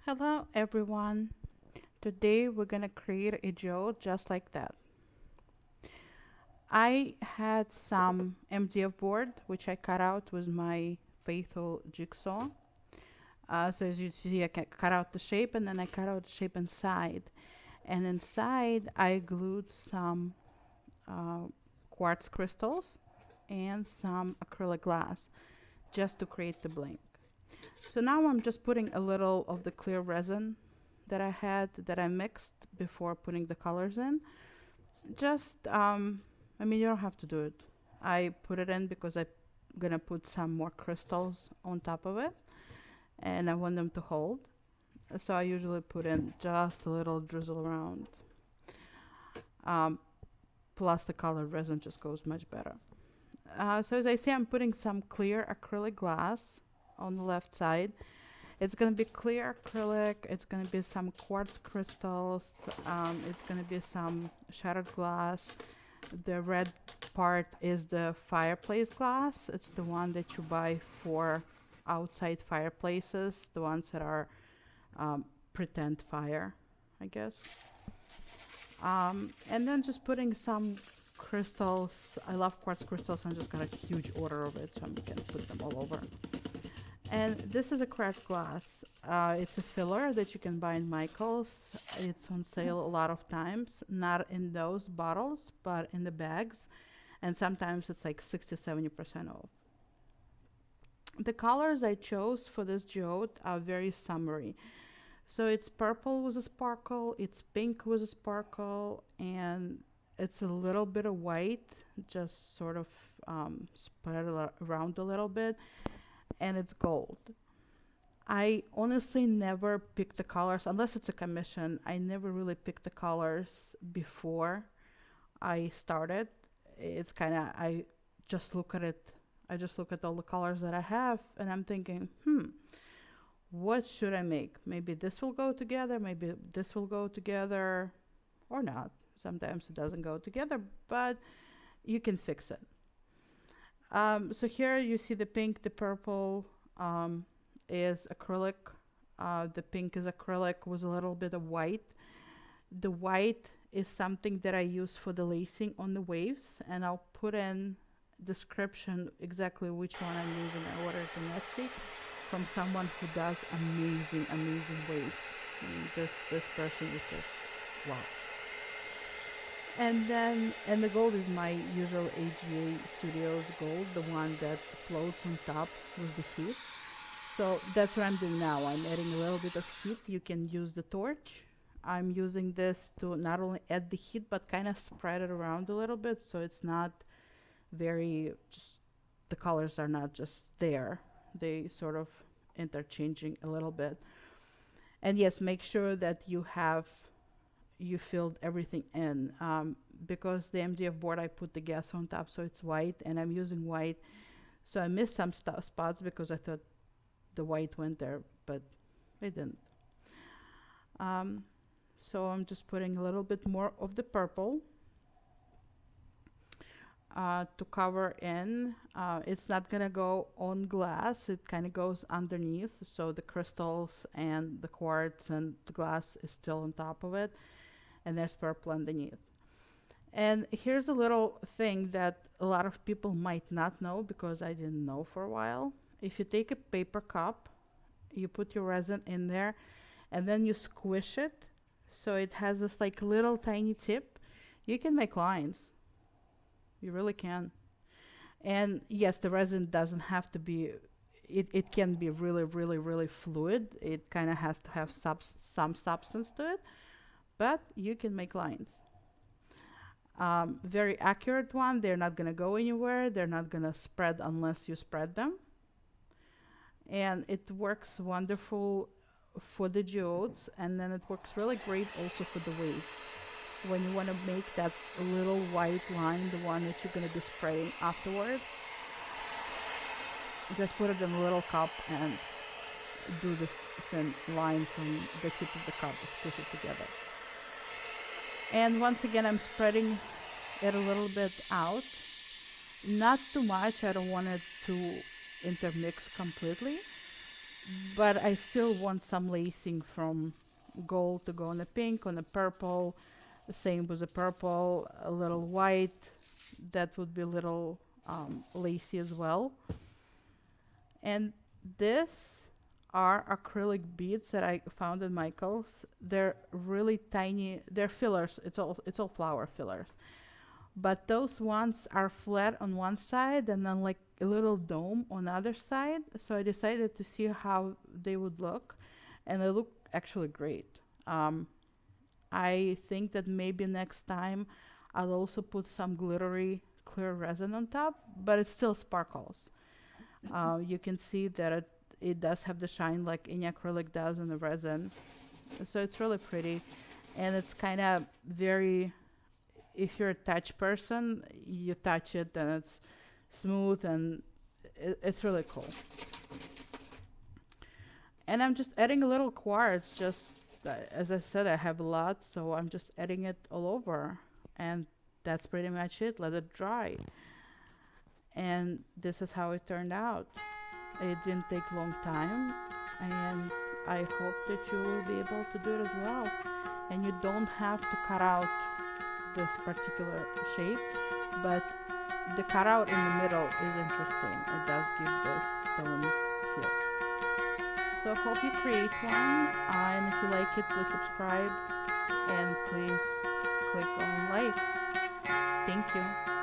Hello everyone. Today we're gonna create a geode just like that. I had some MDF board which I cut out with my faithful jigsaw. So as you see, I cut out the shape and then I cut out the shape inside. And inside I glued some uh, quartz crystals and some acrylic glass just to create the blank. So now I'm just putting a little of the clear resin that I had that I mixed before putting the colors in. Just, I mean, you don't have to do it. I put it in because I'm gonna put some more crystals on top of it and I want them to hold. So I usually put in just a little drizzle around. Um, Plus the colored resin just goes much better. So as I say, I'm putting some clear acrylic glass on the left side. It's gonna be clear acrylic. It's gonna be some quartz crystals. It's gonna be some shattered glass. The red part is the fireplace glass. It's the one that you buy for outside fireplaces, the ones that are pretend fire, I guess. And then just putting some crystals. I love quartz crystals. I just got a huge order of it, so I'm gonna put them all over. And this is a cracked glass. It's a filler that you can buy in Michael's. It's on sale a lot of times, not in those bottles, but in the bags. And sometimes it's like 60-70% off. The colors I chose for this geode are very summery. So it's purple with a sparkle, it's pink with a sparkle, and it's a little bit of white, just sort of spread around a little bit, and it's gold. I honestly never pick the colors unless it's a commission. I never really pick the colors before I started. It's kind of I just look at it. I just look at all the colors that I have, and I'm thinking, what should I make? Maybe this will go together. Maybe this will go together, or not. Sometimes it doesn't go together, but you can fix it. So here you see the pink, the purple is acrylic. The pink is acrylic with a little bit of white. The white is something that I use for the lacing on the waves, and I'll put in description exactly which one I'm using. I ordered in Etsy from someone who does amazing waves. I mean, this person is just wow. And the gold is my usual AGA Studios gold, the one that floats on top with the heat. So that's what I'm doing now. I'm adding a little bit of heat. You can use the torch. I'm using this to not only add the heat, but kind of spread it around a little bit so it's not very, just the colors are not just there. They sort of interchanging a little bit. And yes, make sure that you filled everything in. Because the MDF board, I put the gas on top, so it's white, and I'm using white. So I missed some spots because I thought the white went there, but it didn't. So I'm just putting a little bit more of the purple to cover in. It's not gonna go on glass, it kind of goes underneath, so the crystals and the quartz and the glass is still on top of it, and there's purple underneath. And here's a little thing that a lot of people might not know because I didn't know for a while. If you take a paper cup, you put your resin in there, and then you squish it so it has this like little tiny tip, you can make lines. You really can. And yes, the resin doesn't have to be, it can be really fluid. It kind of has to have some substance to it, but you can make lines. Very accurate one. They're not going to go anywhere. They're not going to spread unless you spread them. And it works wonderful for the geodes, and then it works really great also for the waves. When you want to make that little white line, the one that you're going to be spraying afterwards, just put it in a little cup and do this thin line from the tip of the cup, push it together. And once again, I'm spreading it a little bit out. Not too much. I don't want it to intermix completely. but I still want some lacing from gold to go on the pink, on the purple. The same with the purple, a little white. That would be a little lacy as well. And this are acrylic beads that I found in Michael's. They're really tiny. They're fillers. It's all flower fillers. But those ones are flat on one side and then like a little dome on the other side. So I decided to see how they would look, and they look actually great. Um, I think that maybe next time I'll also put some glittery clear resin on top, but it still sparkles. You can see that it does have the shine like any acrylic does in the resin. So it's really pretty. And it's kind of very, if you're a touch person, you touch it and it's smooth, and it's really cool. And I'm just adding a little quartz, just as I said, I have a lot, so I'm just adding it all over. And that's pretty much it. Let it dry. And this is how it turned out. It didn't take a long time, and I hope that you will be able to do it as well. And you don't have to cut out this particular shape, but the cutout in the middle is interesting. It does give this stone feel. So I hope you create one, and if you like it, please subscribe and please click on like. Thank you.